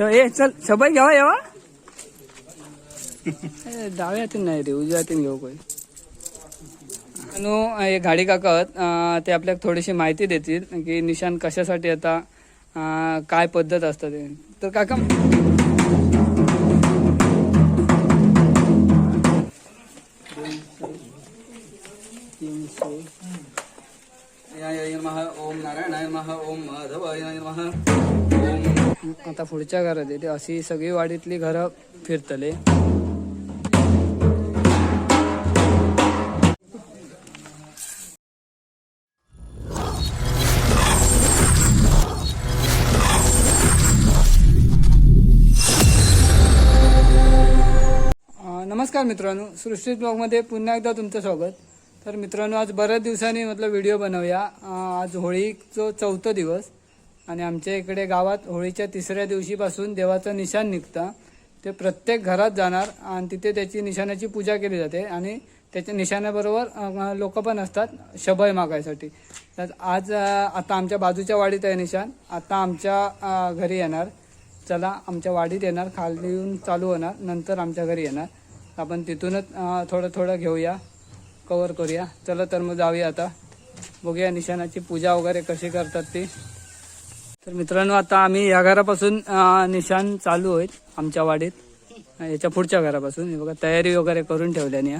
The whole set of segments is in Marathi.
चल सबाई घ्यावा यावा डाव्या हातीन नाही रे उजव्या हातीन घेऊ कोण हे गाडी काका ते आपल्याला थोडीशी माहिती देतील की निशाण कशासाठी आता काय पद्धत असतात ते तर काका ओम नारायणाय नमः ओम माधवाय नमः ओम आता पुढच्या घरात येते अशी सगळी वाडीतली घरं फिरतले नमस्कार मित्रांनो सृष्टी ब्लॉगमध्ये पुन्हा एकदा तुमचं स्वागत तर मित्रांनो आज बऱ्याच दिवसांनी व्हिडिओ बनवूया आज होळीचं 4था दिवस आणि आमच्या इकडे गावात होळीच्या 3ऱ्या दिवशीपासून देवाचं निशाण निघतं ते प्रत्येक घरात जाणार आणि तिथे त्याची निशाणाची पूजा केली जाते आणि त्याच्या निशाणाबरोबर लोक पण असतात शबय मागायसाठी तर आज आता आमच्या बाजूच्या वाडीत आहे निशाण आता आमच्या घरी येणार चला आमच्या वाडीत येणार खाली येऊन चालू होणार नंतर आमच्या घरी येणार आपण तिथूनच थोडं घेऊया कवर करूया चला तर मग जाऊया आता बघूया निशाणाची पूजा वगैरे कशी करतात ती तर मित्रांनो आता आम्ही या घरापासून निशाण चालू आहेत आमच्या वाडीत याच्या पुढच्या घरापासून हे बघा तयारी वगैरे करून ठेवल्याने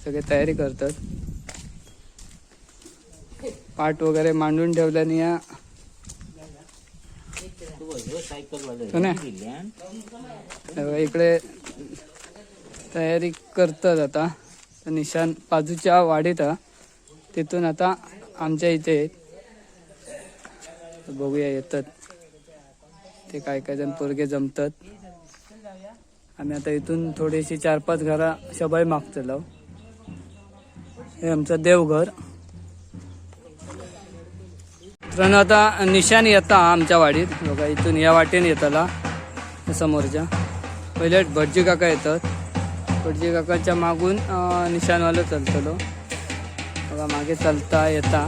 सगळे तयारी करतात पाट वगैरे मांडून ठेवल्याने इकडे तयारी करतात आता निशाण बाजूच्या वाडीत तिथून आता आमच्या इथे बघूया येतात ते काय जण पोरगे जमतात आम्ही आता इथून थोडीशी 4-5 घरा शबाई मागचलो हे आमचं देवघर मित्रांनो आता निशाण येता आमच्या वाडीत बघा इथून या वाटेने येताला समोरच्या पहिले भटजी काका येतात भटजी काकाच्या मागून निशाणवालं चालतलो बघा मागे चालता येता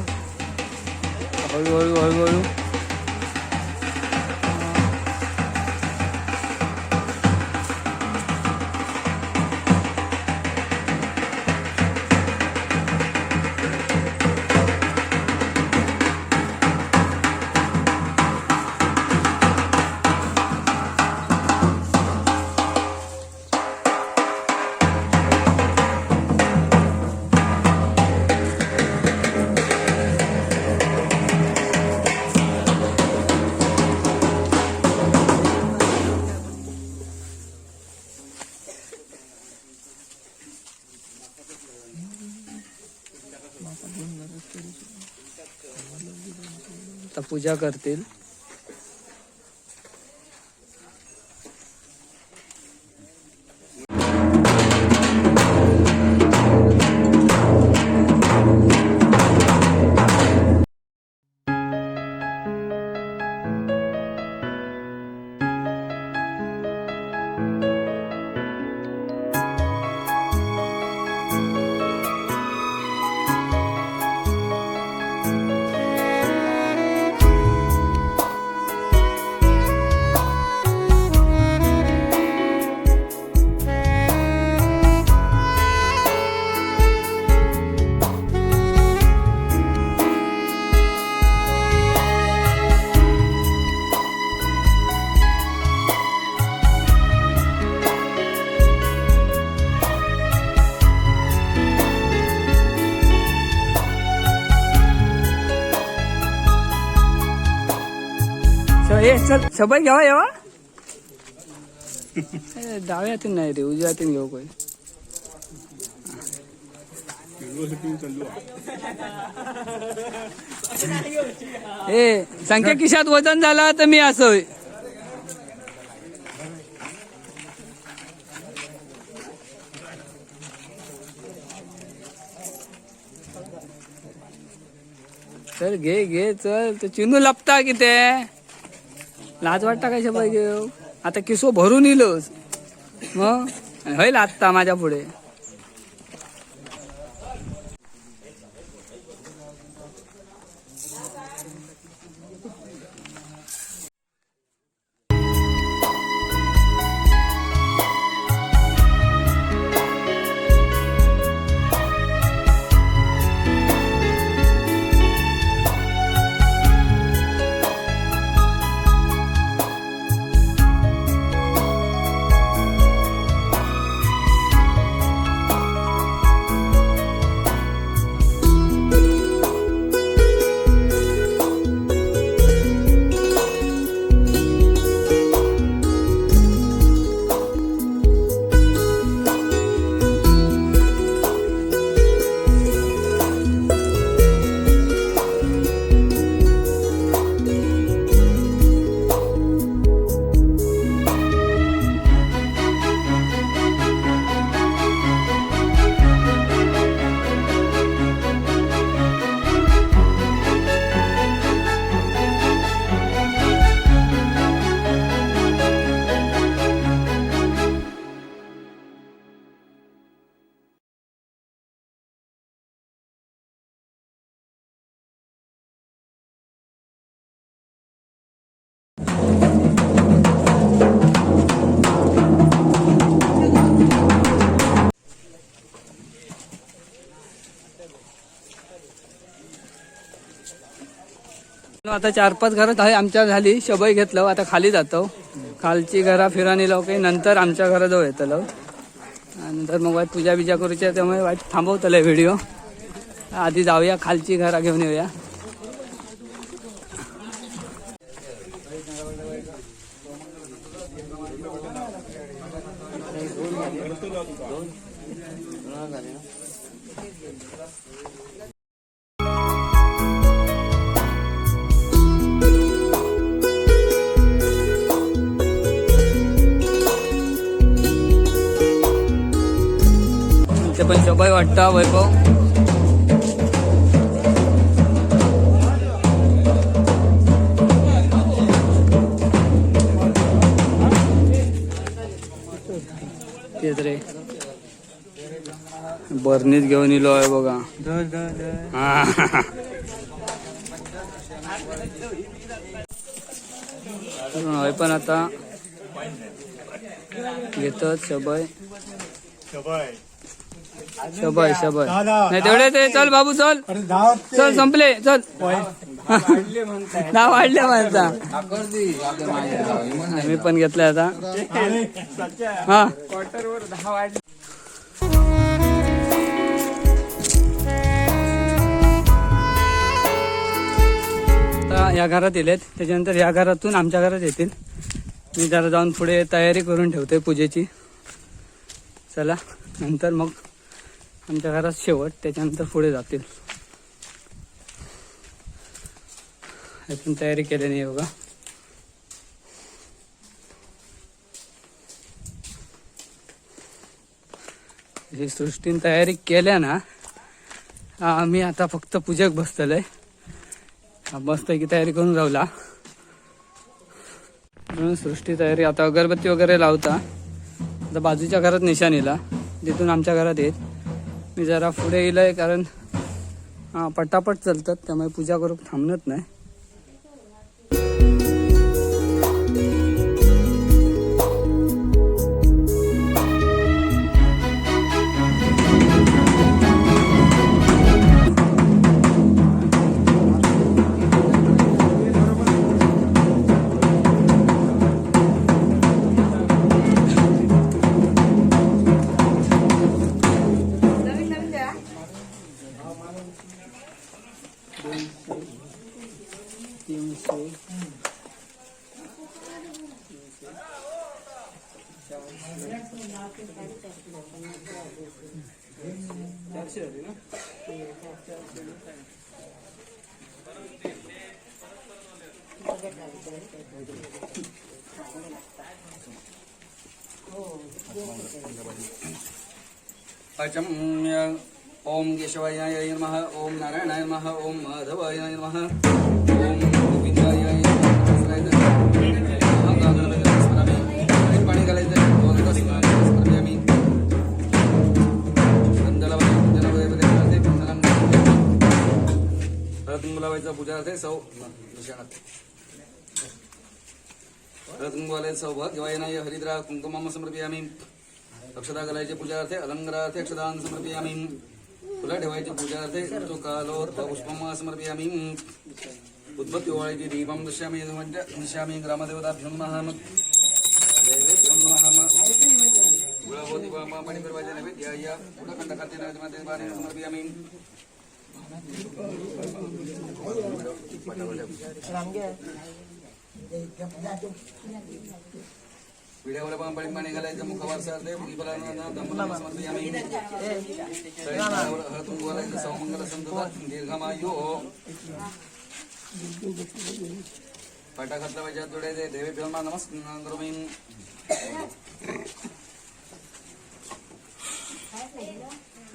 हळूहळू आता पूजा करतील चल सबाई घ्यावा यावा डाव्या हातीन नाही रे उजव्या हातीन घेऊ कोण संख्या खिशात वजन झाला तर मी असं चल घे चल तर चिनू लपता कि ते लाज वाटता काय शबाई घेऊ आता किसो भरून इलोस मग होईल आत्ता माझ्या पुढे आता 4-5 घरात आहे आमच्या झाली शबई घेतलं आता खाली जातो खालची घरा फिरानी लाव काही नंतर आमच्या घराजवळ येतलो आणि नंतर मग वाईट पूजा बिजा करूच्या त्यामुळे वाईट थांबवतलं व्हिडिओ आधी जाऊया खालची घरा घेऊन येऊया ते पण शबाई वाटता वैभव तेच रे बर्नीच घेऊन इलो आहे बघा पण आता घेतात शबाई शबाई शबाई नाही तेवढे ते चल बाबू चल चल संपले चल नाव वाढले माझा मी पण घेतलंय आता हा या घरात येलेत त्याच्यानंतर या घरातून आमच्या घरात येतील मी जरा जाऊन पुढे तयारी करून ठेवतोय पूजेची चला नंतर मग आमच्या घरात शेवट त्याच्यानंतर पुढे जातील यातून तयारी केली नाही बघा ही सृष्टीने तयारी केल्या ना आम्ही आता फक्त पूजेक बसतलोय मस्त की तयारी करून राहिला सृष्टी तयारी आता अगरबत्ती वगैरे लावता आता बाजूच्या घरात निशाण येला जिथून आमच्या घरात येत मी जरा पुढे येईल कारण पटापट चालतात त्यामुळे पूजा करू थांबत नाही ओम केशवाय नमः ओम नारायणाय नमः ओम माधवाय नमः ओम गोविंदाय पाणी घालायचं लावायचा पूजार्थे सौ रत्नगोवालय सौभाग्य वायनाय हरिद्रा कुंकुमम समर्पयामि अक्षता घालायचे पूजार्थे अलंकारार्थे अक्षदान समर्पयामि फुलं ठेवायची पूजार्थे ऋतुकालोर्थ पुष्पम समर्पयामि उद्भत्ती ओवाळायची दीपम दश्यामि दश्यामि ग्रामदेवताभ्यो नमः देवेभ्यो नमः गुळाभोवती पाणी फिरवायचे नैवेद्याय उडखंड खाते नैवेद्य समर्पयामि विड्यावर पाणी पाणी घालायचं मुखावर सारते समर्पयामि हळदून बोलायचं सौमंगल संतोषात दीर्घमायु पाटा घातला पाहिजे जोडायचे देवेभ्यो नमस्कार करोमि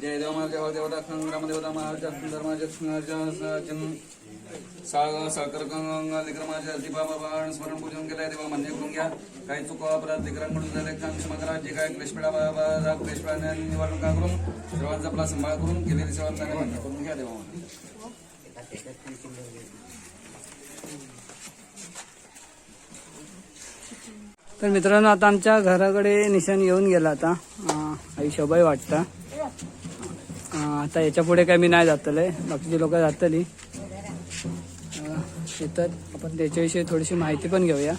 जय देव महाराज देवता ग्रामदेवता महाराज धर्माज साळकर लेकरमाच्या दीपाबाण स्मरण पूजन केलंय देवा मान्य करून घ्या काही चुका अपराध लेकरांकडून झाले क्षमा करा जे काय क्लेशपेडा निवारण का करून सर्वांचा आपला सांभाळ करून केलेली सेवांचा मान्य करून घ्या देवा तर मित्रांनो आता आमच्या घराकडे निशाण येऊन गेला आता आई शोभाई वाटता आता याच्या पुढे काय मी नाही जातले बाकीची लोक जातली येतात. आपण त्याच्याविषयी थोडीशी माहिती पण घेऊया.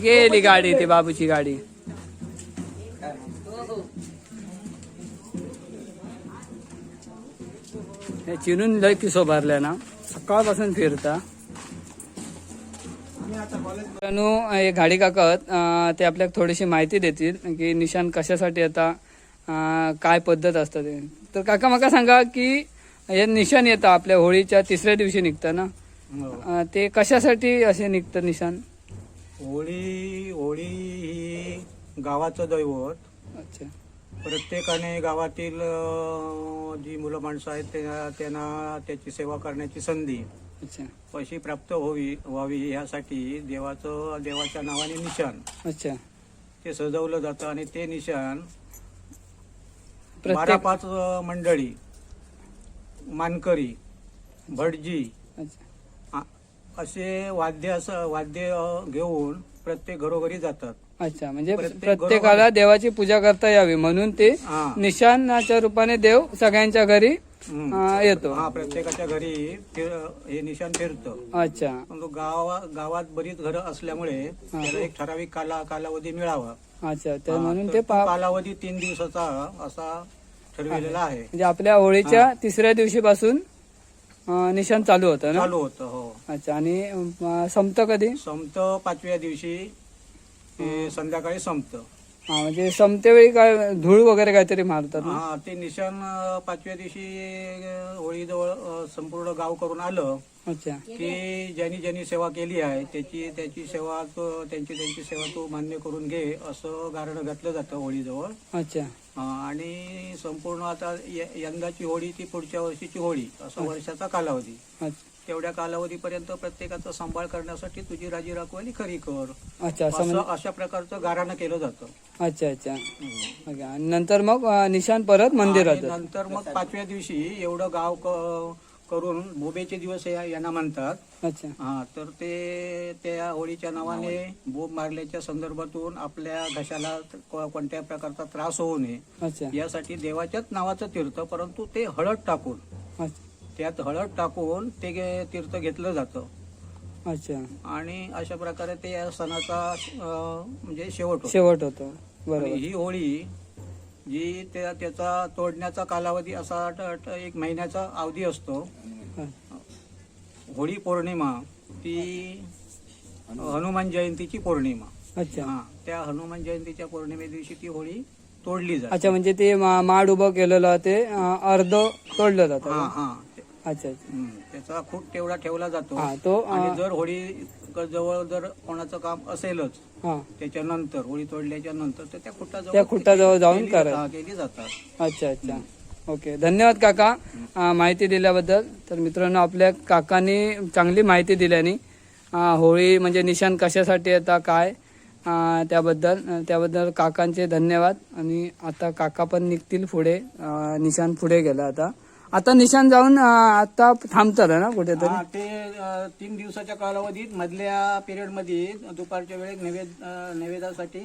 गेली गाडी, ती बाबूची गाडी. हे चिरून लय किसो भरल्या ना, सकाळपासून फिरता. मित्रांनो, हे गाडी काका आहेत, ते आपल्याला थोडीशी माहिती देतील की निशाण कशासाठी येता, काय पद्धत असतात ते. तर काका मला सांगा की हे निशाण येतं आपल्या होळीच्या तिसऱ्या दिवशी निघतं ना, ते कशासाठी असे निघतं निशाण? होळी ही गावाचं दैवत. अच्छा. प्रत्येकाने गावातील जी मुलं माणसं आहेत त्यांना त्याची सेवा करण्याची संधी अच्छा. अशी प्राप्त व्हावी यासाठी देवाच्या नावाने निशाण अच्छा. ते सजवलं जातं आणि ते निशाण प्रत्येक 12-5 मंडळी, मानकरी, भटजी अच्छा. असे वाद्य घेऊन प्रत्येक घरोघरी जातात. अच्छा, म्हणजे प्रत्येक प्रत्येकाला देवाची पूजा करता यावी म्हणून ते हा. निशाणाच्या रूपाने देव सगळ्यांच्या घरी येतो. हा, प्रत्येकाच्या घरी हे निशाण फिरतं. अच्छा. परंतु गावात बरीच घरं असल्यामुळे त्याला एक ठराविक कालावधी मिळावा. अच्छा, तर हा, म्हणून तर ते तो कालावधी 3 दिवसाचा असा ठरविलेला आहे. म्हणजे आपल्या होळीच्या तिसऱ्या दिवशी पासून निशाण चालू होतं ना? चालू होतं. हो. अच्छा. आणि संपत कधी? संपत 5व्या दिवशी ते संध्याकाळी संपत. हा, म्हणजे संपतेवेळी काय धूळ वगैरे काहीतरी मारतात ना? हा, ते निशाण 5व्या दिवशी होळीजवळ संपूर्ण गाव करून आलं अच्छा. की ज्यांनी सेवा केली आहे त्यांची सेवा तू मान्य करून घे असं गारणं घातलं जातं होळीजवळ. अच्छा. आणि संपूर्ण आता यंदाची होळी ती पुढच्या वर्षीची होळी असा वर्षाचा कालावधी. अच्छा. तेवढ्या कालावधीपर्यंत प्रत्येकाचा सांभाळ करण्यासाठी तुझी राजी राखवाली खरी कर अच्छा. असं असं म्हणजे अशा प्रकारचं गारणं केलं जातं. अच्छा. अच्छा. ओके. आणि नंतर मग निशाण परत मंदिरात आणि नंतर मग 5व्या दिवशी एवढं गाव करून बोबेचे दिवस यांना म्हणतात. अच्छा. हा, तर ते त्या होळीच्या नावाने बोंब मारल्याच्या संदर्भातून आपल्या घशाला कोणत्या प्रकारचा त्रास होऊ नये अच्छा. यासाठी देवाच्याच नावाचं तीर्थ, परंतु ते हळद टाकून अच्छा. त्यात हळद टाकून ते तीर्थ घेतलं जातं. अच्छा. आणि अशा प्रकारे ते या सणाचा म्हणजे शेवट होतो. शेवट होतो. आणि बरोबर. ही होळी जी त्याचा तोडण्याचा कालावधी असा 1 महिन्याचा अवधी असतो. हा. होळी पौर्णिमा ती हनुमान जयंतीची पौर्णिमा. अच्छा. हा, त्या हनुमान जयंतीच्या पौर्णिमे दिवशी ती होळी तोडली जाते. अच्छा, म्हणजे ते माड उभं केलेलं ते अर्ध तोडलं जातं. हा हा. अच्छा. अच्छा. त्याचा खूट तेवढा ठेवला जातो. हा, तो आणि जर होळी जवळ जर कोणाचं काम असेलच हा. त्याच्यानंतर होळी तोडल्याच्या नंतर तर त्या त्या खुटाजवळ जाऊन करायचं. केली जातात. अच्छा. अच्छा. ओके. धन्यवाद काका माहिती दिल्याबद्दल. तर मित्रांनो, आपल्या काकांनी चांगली माहिती दिल्याने होळी म्हणजे निशाण कशासाठी येतात काय त्याबद्दल काकांचे धन्यवाद. आणि आता काका पण निघतील पुढे, निशाण पुढे गेला. आता निशाण जाऊन आता थांबतात ना कुठेतरी? हा, ते 3 दिवसाच्या कालावधीत मधल्या पिरियड मध्ये दुपारच्या वेळेत नैवेद्यासाठी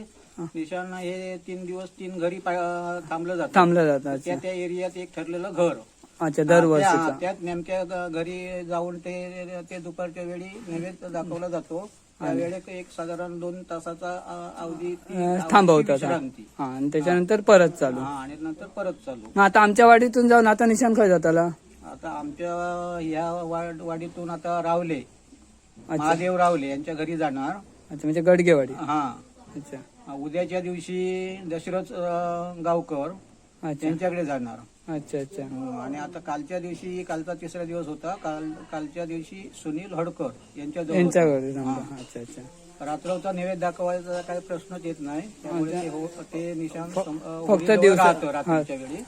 निशाण हे 3 दिवस 3 घरी थांबलं जातं. अच्छा. त्या एरियात एक ठरलेलं घर. अच्छा. दरवर्षी त्यात नेमक्या घरी जाऊन ते दुपारच्या वेळी नैवेद्य दाखवला जातो. त्यावेळेस एक साधारण 2 तासाचा अवधी थांबवतात. विश्रांती. हा, आणि त्याच्यानंतर परत चालू. हा, आणि नंतर परत चालू. मग आता आमच्या वाडीतून जाऊन आता निशाण खाय जाताला. आता आमच्या ह्या वाडीतून आता रावले महादेव रावले यांच्या घरी जाणार. अच्छा, म्हणजे गडगेवाडी. हा. अच्छा. उद्याच्या दिवशी दशरथ गावकर अच्छा. यांच्याकडे जाणार. अच्छा. अच्छा. आणि आता कालचा 3रा दिवस होता. कालच्या दिवशी सुनील हडकर यांच्याजवळ यांच्याकडे थांबा. अच्छा. अच्छा. रात्रचा नैवेद्य दाखवायचा काही प्रश्नच येत नाही. त्यामुळे ते निशाण फक्त राहतं रात्रीच्या वेळी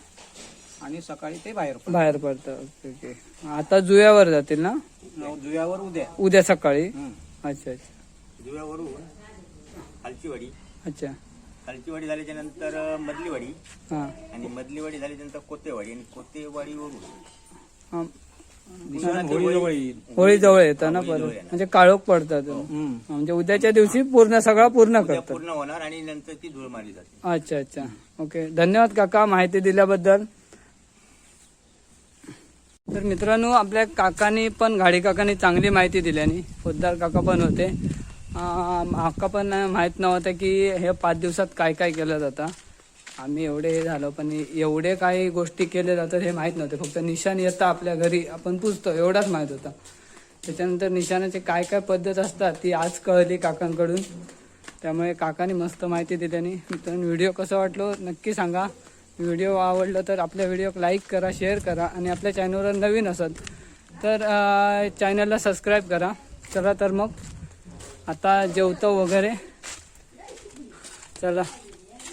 आणि सकाळी ते बाहेर पडतं. ओके. ओके. आता जुव्यावर जातील ना? जुव्यावर उद्या सकाळी. अच्छा. अच्छा. जुव्यावरून खालचीवाडी. अच्छा. खालचीवाडी झाल्याच्या नंतर मधलीवाडी हा. आणि मधलीवाडी झाल्यानंतर कोतेवाडी आणि कोतेवाडीवरून हा. होळीजवळ येईल. होळी जवळ येतं ना परत, म्हणजे काळोख पडतात. म्हणजे उद्याच्या दिवशी सगळा पूर्ण उद्या करतात. पूर्ण होणार आणि नंतर ती धूळ मारली जाते. अच्छा. अच्छा. ओके. धन्यवाद काका माहिती दिल्याबद्दल. तर मित्रांनो आपल्या काकांनी पण घाडी काकांनी चांगली माहिती दिल्यानी पोद्दार काका पण होते. आका पण माहीत नव्हतं की हे 5 दिवसात काय काय केलं जातं. आम्ही एवढे हे झालो पण एवढे काही गोष्टी केल्या जातात हे माहीत नव्हते. फक्त निशाण येतं आपल्या घरी आपण पुजतो एवढाच माहीत होता. त्याच्यानंतर निशाणाचे काय काय पद्धत असतात ती आज कळली काकांकडून. त्यामुळे काकांनी मस्त माहिती दिल्यानी. मित्रांनो व्हिडिओ कसा वाटलो नक्की सांगा. व्हिडिओ आवडलं तर आपल्या व्हिडिओ लाईक करा, शेअर करा आणि आपल्या चॅनलवर नवीन असाल तर चॅनलला सबस्क्राईब करा. चला तर मग आता जेवतो वगैरे. चला.